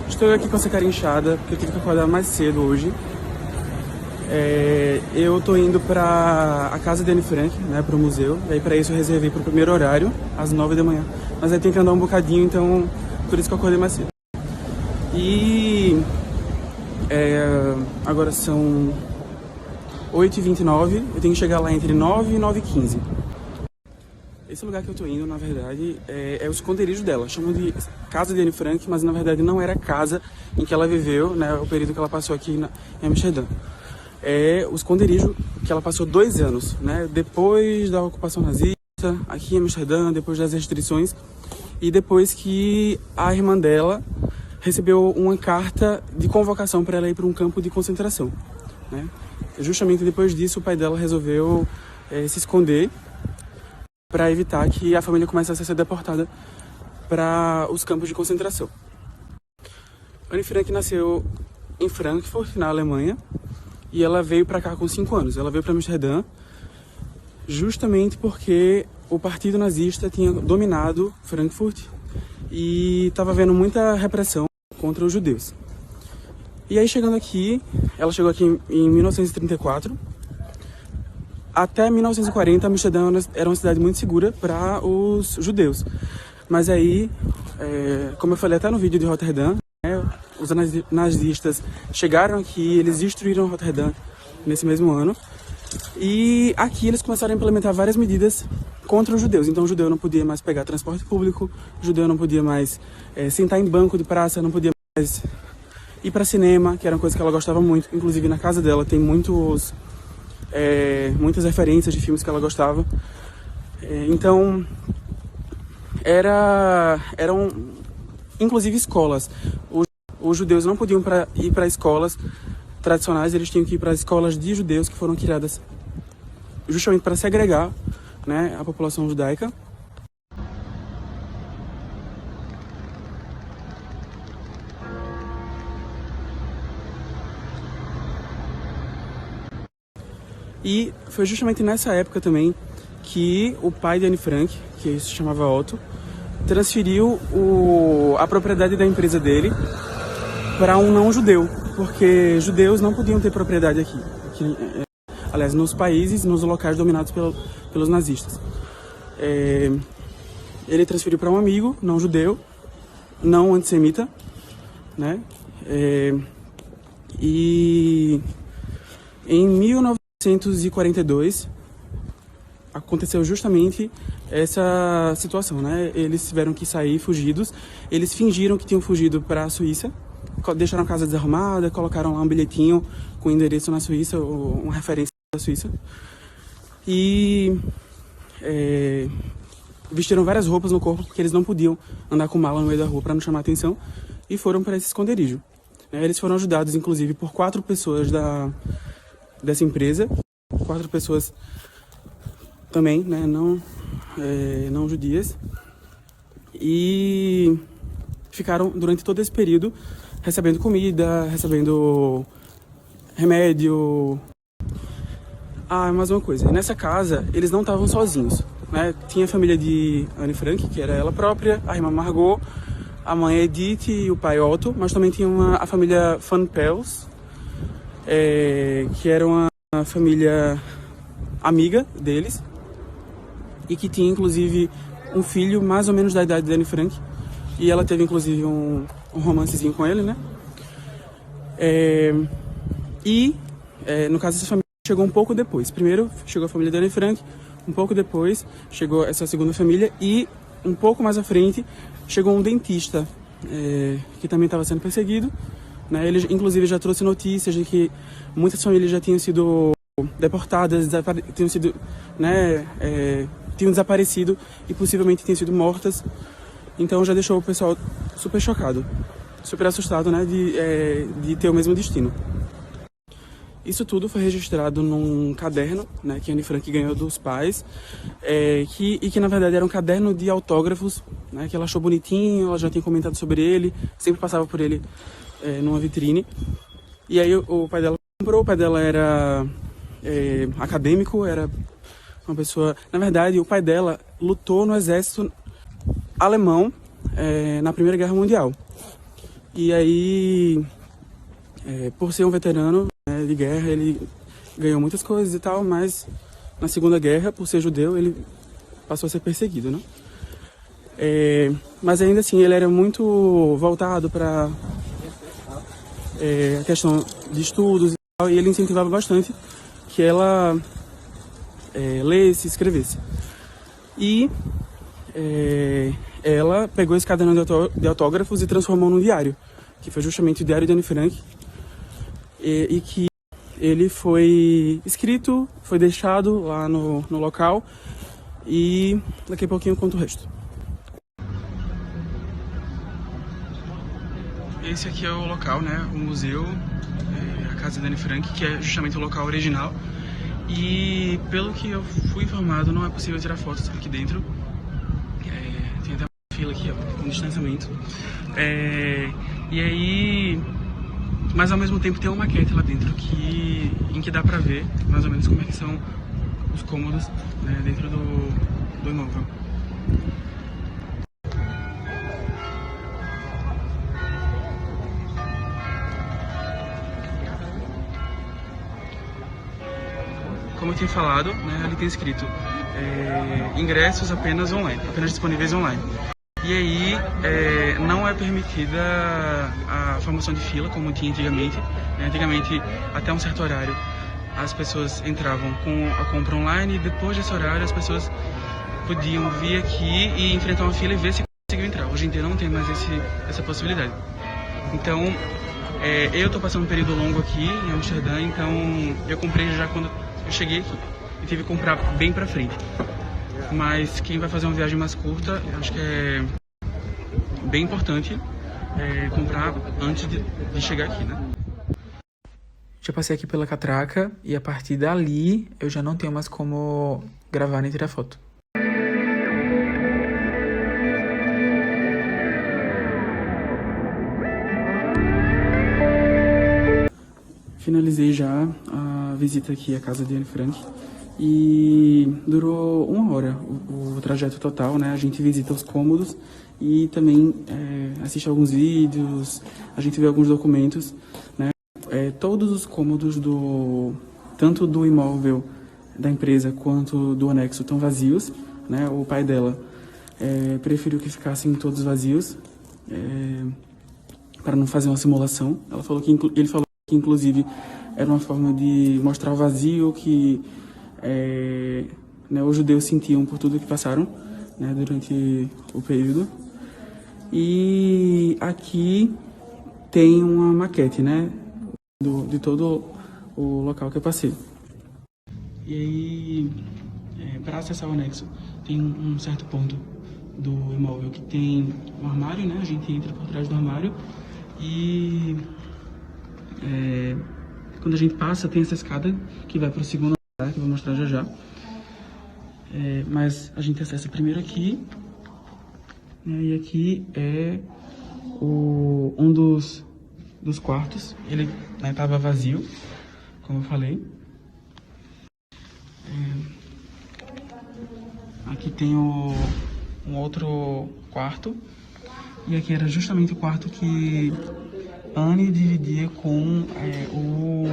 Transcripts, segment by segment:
Estou aqui com essa cara inchada, porque eu tive que acordar mais cedo hoje. Eu tô indo para a casa de Anne Frank, né, para o museu. E aí para isso eu reservei para o primeiro horário, às 9 da manhã. Mas aí tem que andar um bocadinho, então por isso que eu acordei mais cedo. E agora são 8h29, eu tenho que chegar lá entre 9 e 9h15. Esse lugar que eu tô indo, na verdade, é o esconderijo dela. Chamam de casa de Anne Frank, mas na verdade não era a casa em que ela viveu, né, o período que ela passou aqui em Amsterdã. É o esconderijo que ela passou 2 anos, né, depois da ocupação nazista, aqui em Amsterdã, depois das restrições, e depois que a irmã dela recebeu uma carta de convocação para ela ir para um campo de concentração, né. Justamente depois disso, o pai dela resolveu se esconder para evitar que a família começasse a ser deportada para os campos de concentração. Anne Frank nasceu em Frankfurt, na Alemanha, e ela veio para cá com 5 anos. Ela veio para Amsterdã justamente porque o partido nazista tinha dominado Frankfurt e estava havendo muita repressão contra os judeus. E aí chegando aqui, ela chegou aqui em 1934. Até 1940, Amsterdã era uma cidade muito segura para os judeus. Mas aí, como eu falei até no vídeo de Roterdã, os nazistas chegaram aqui, eles destruíram Roterdã nesse mesmo ano. E aqui eles começaram a implementar várias medidas contra os judeus. Então o judeu não podia mais pegar transporte público, o judeu não podia mais sentar em banco de praça, não podia mais ir para cinema, que era uma coisa que ela gostava muito. Inclusive na casa dela tem muitas referências de filmes que ela gostava. Então, eram inclusive escolas. Os judeus não podiam ir para escolas tradicionais, eles tinham que ir para escolas de judeus que foram criadas justamente para segregar, né, a população judaica. E foi justamente nessa época também que o pai de Anne Frank, que se chamava Otto, transferiu a propriedade da empresa dele para um não-judeu, porque judeus não podiam ter propriedade aqui. Aliás, nos países, nos locais dominados pelos nazistas. Ele transferiu para um amigo não-judeu, não antissemita, né? E em 1942 aconteceu justamente essa situação, né? Eles tiveram que sair fugidos. Eles fingiram que tinham fugido para a Suíça, deixaram a casa desarrumada, colocaram lá um bilhetinho com endereço na Suíça, uma referência da Suíça, e vestiram várias roupas no corpo porque eles não podiam andar com mala no meio da rua para não chamar atenção, e foram para esse esconderijo. Eles foram ajudados, inclusive, por 4 pessoas dessa empresa, 4 pessoas também, né, não judias, e ficaram durante todo esse período recebendo comida, recebendo remédio. Mais uma coisa, nessa casa eles não estavam sozinhos, né? Tinha a família de Anne Frank, que era ela própria, a irmã Margot, a mãe Edith e o pai Otto, mas também tinha a família Van Pels, que era uma família amiga deles e que tinha inclusive um filho mais ou menos da idade de Anne Frank, e ela teve inclusive um romancezinho com ele, né? No caso, essa família chegou um pouco depois. Primeiro chegou a família de Anne Frank, um pouco depois chegou essa segunda família, e um pouco mais à frente chegou um dentista que também estava sendo perseguido, né? Ele inclusive já trouxe notícias de que muitas famílias já tinham sido deportadas, tinham desaparecido e possivelmente tinham sido mortas. Então já deixou o pessoal super chocado, super assustado, né, de ter o mesmo destino. Isso tudo foi registrado num caderno, né, que Anne Frank ganhou dos pais, que na verdade era um caderno de autógrafos, né, que ela achou bonitinho, ela já tinha comentado sobre ele, sempre passava por ele numa vitrine. E aí o pai dela comprou. O pai dela era acadêmico, era uma pessoa... Na verdade, o pai dela lutou no exército alemão na Primeira Guerra Mundial. E aí, por ser um veterano, né, de guerra, ele ganhou muitas coisas e tal, mas na Segunda Guerra, por ser judeu, ele passou a ser perseguido, né? Mas ainda assim, ele era muito voltado para a questão de estudos e tal, e ele incentivava bastante que ela lesse e escrevesse. E ela pegou esse caderno de autógrafos e transformou num diário, que foi justamente o Diário de Anne Frank, e que ele foi escrito, foi deixado lá no local, e daqui a pouquinho eu conto o resto. Esse aqui é o local, né, o museu, a casa da Anne Frank, que é justamente o local original. E pelo que eu fui informado, não é possível tirar fotos aqui dentro. Tem até uma fila aqui, ó, com distanciamento. E aí, mas ao mesmo tempo tem uma maquete lá dentro em que dá pra ver mais ou menos como é que são os cômodos, né, dentro do imóvel. Como eu tinha falado, né, ali tem escrito ingressos apenas online, apenas disponíveis online. E aí não é permitida a formação de fila, como tinha antigamente. Antigamente, até um certo horário, as pessoas entravam com a compra online e depois desse horário as pessoas podiam vir aqui e enfrentar uma fila e ver se conseguiam entrar. Hoje em dia não tem mais essa possibilidade. Então, eu estou passando um período longo aqui em Amsterdã, então eu comprei já quando eu cheguei aqui e tive que comprar bem pra frente. Mas quem vai fazer uma viagem mais curta, eu acho que é bem importante comprar antes de chegar aqui, né? Já passei aqui pela catraca e a partir dali eu já não tenho mais como gravar nem tirar foto. Finalizei já a visita aqui à casa de Anne Frank e durou 1 hora o trajeto total, né? A gente visita os cômodos e também assiste alguns vídeos, a gente vê alguns documentos, né? Todos os cômodos tanto do imóvel da empresa quanto do anexo estão vazios, né? O pai dela preferiu que ficassem todos vazios para não fazer uma simulação. Ele falou que inclusive era uma forma de mostrar o vazio que os judeus sentiam por tudo que passaram, né, durante o período. E aqui tem uma maquete, né, de todo o local que eu passei. E aí, para acessar o anexo, tem um certo ponto do imóvel que tem um armário, né, a gente entra por trás do armário e quando a gente passa tem essa escada que vai para o segundo andar, que eu vou mostrar já já. Mas a gente acessa primeiro aqui, né, e aqui é um dos quartos. Ele estava vazio, como eu falei. Aqui tem um outro quarto, e aqui era justamente o quarto que Anne dividia com o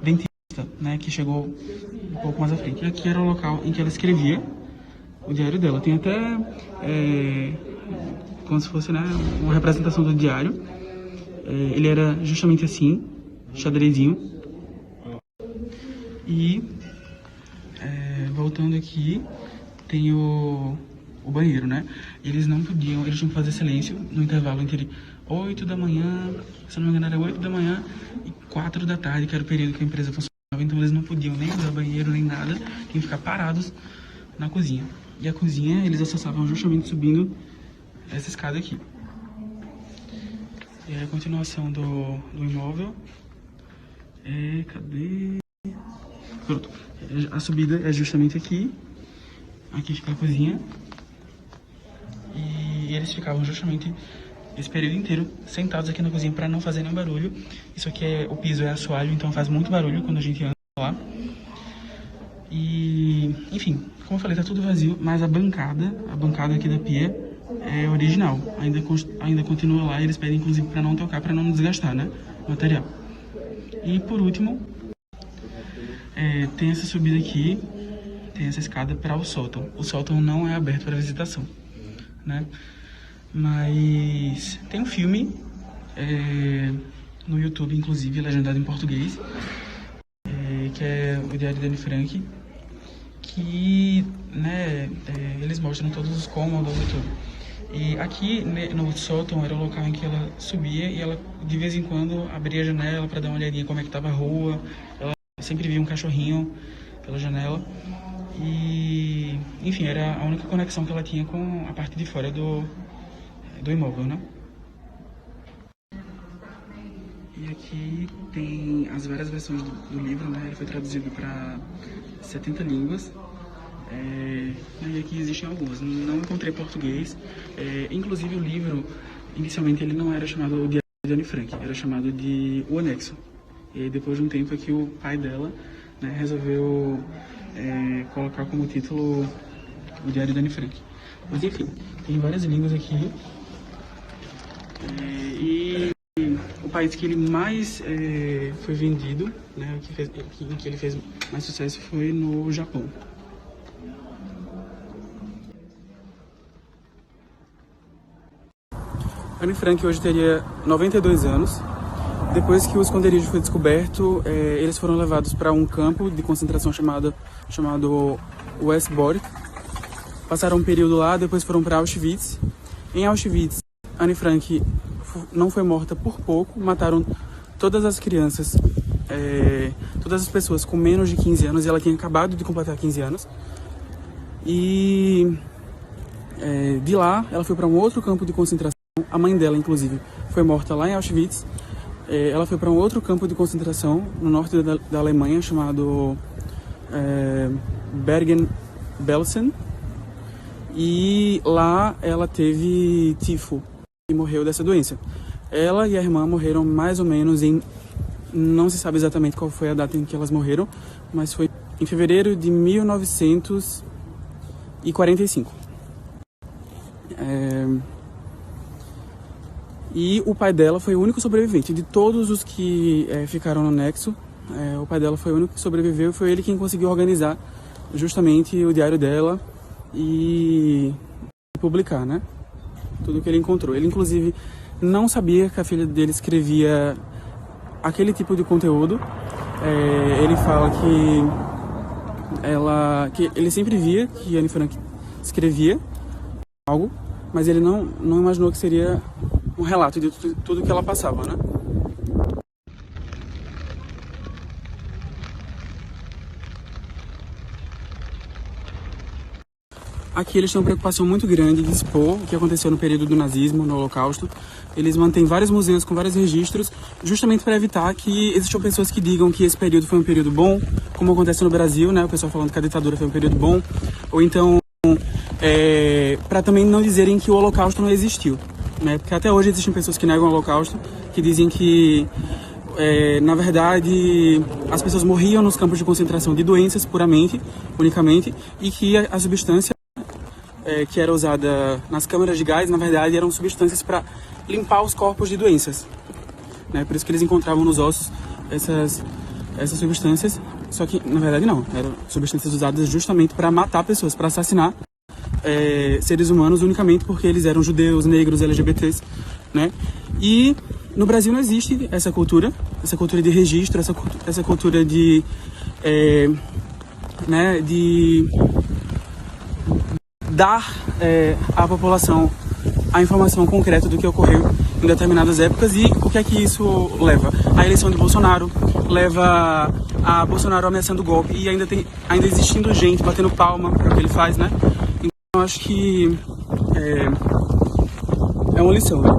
dentista, né, que chegou um pouco mais à frente. E aqui era o local em que ela escrevia o diário dela. Tem até como se fosse, né, uma representação do diário. Ele era justamente assim, xadrezinho. E voltando aqui, tem o banheiro, né? Eles tinham que fazer silêncio no intervalo entre 8 da manhã, se não me engano era 8 da manhã e 4 da tarde, que era o período que a empresa funcionava. Então eles não podiam nem usar banheiro, nem nada, tinham que ficar parados na cozinha. E a cozinha eles acessavam justamente subindo essa escada aqui. E aí a continuação do imóvel cadê? Pronto. A subida é justamente aqui. Aqui fica a cozinha. E eles ficavam justamente esse período inteiro sentados aqui na cozinha para não fazer nenhum barulho. Isso aqui o piso é assoalho, então faz muito barulho quando a gente anda lá. E, enfim, como eu falei, tá tudo vazio, mas a bancada aqui da pia original, ainda continua lá, e eles pedem inclusive para não tocar, para não desgastar, né, o material. E por último, tem essa subida aqui, tem essa escada para o sótão. O sótão não é aberto para visitação, né? Mas tem um filme no YouTube, inclusive, legendado em português, que é o Diário de Anne Frank, que, né, eles mostram todos os cômodos e tudo. E aqui, né, no sótão era o local em que ela subia e ela, de vez em quando, abria a janela para dar uma olhadinha como é que estava a rua. Ela sempre via um cachorrinho pela janela. E, enfim, era a única conexão que ela tinha com a parte de fora do imóvel, né? E aqui tem as várias versões do livro, né? Ele foi traduzido para 70 línguas. E aqui existem algumas. Não encontrei português. Inclusive o livro, inicialmente ele não era chamado O Diário de Anne Frank, era chamado de O Anexo. E aí, depois de um tempo é que o pai dela, né, resolveu colocar como título O Diário de Anne Frank. Mas enfim, tem várias línguas aqui. E o país que ele mais foi vendido, né, em que ele fez mais sucesso, foi no Japão. Anne Frank hoje teria 92 anos. Depois que o esconderijo foi descoberto, eles foram levados para um campo de concentração chamado Westbork. Passaram um período lá, depois foram para Auschwitz. Em Auschwitz, Anne Frank não foi morta por pouco, mataram todas as crianças, todas as pessoas com menos de 15 anos, e ela tinha acabado de completar 15 anos. E de lá, ela foi para um outro campo de concentração. A mãe dela, inclusive, foi morta lá em Auschwitz. Ela foi para um outro campo de concentração no norte da Alemanha, chamado Bergen-Belsen. E lá ela teve tifo e morreu dessa doença. Ela e a irmã morreram mais ou menos não se sabe exatamente qual foi a data em que elas morreram, mas foi em fevereiro de 1945. E o pai dela foi o único sobrevivente. De todos os que ficaram no anexo, o pai dela foi o único que sobreviveu, e foi ele quem conseguiu organizar justamente o diário dela e publicar, né, tudo que ele encontrou. Ele, inclusive, não sabia que a filha dele escrevia aquele tipo de conteúdo. Ele fala que ele sempre via que Anne Frank escrevia algo, mas ele não imaginou que seria um relato de tudo que ela passava, né? Aqui eles têm uma preocupação muito grande de expor o que aconteceu no período do nazismo, no Holocausto. Eles mantêm vários museus com vários registros, justamente para evitar que existam pessoas que digam que esse período foi um período bom, como acontece no Brasil, né? O pessoal falando que a ditadura foi um período bom, ou então para também não dizerem que o Holocausto não existiu, né? Porque até hoje existem pessoas que negam o Holocausto, que dizem que na verdade as pessoas morriam nos campos de concentração de doenças unicamente, e que a substância que era usada nas câmaras de gás, na verdade, eram substâncias para limpar os corpos de doenças, né? Por isso que eles encontravam nos ossos essas substâncias, só que, na verdade, não. Eram substâncias usadas justamente para matar pessoas, para assassinar seres humanos unicamente porque eles eram judeus, negros, LGBTs, né? E no Brasil não existe essa cultura de registro, essa cultura de dar à população a informação concreta do que ocorreu em determinadas épocas. E o que é que isso leva? A eleição de Bolsonaro, leva a Bolsonaro ameaçando o golpe, e ainda existindo gente batendo palma para o que ele faz, né? Então, eu acho que é uma lição, né?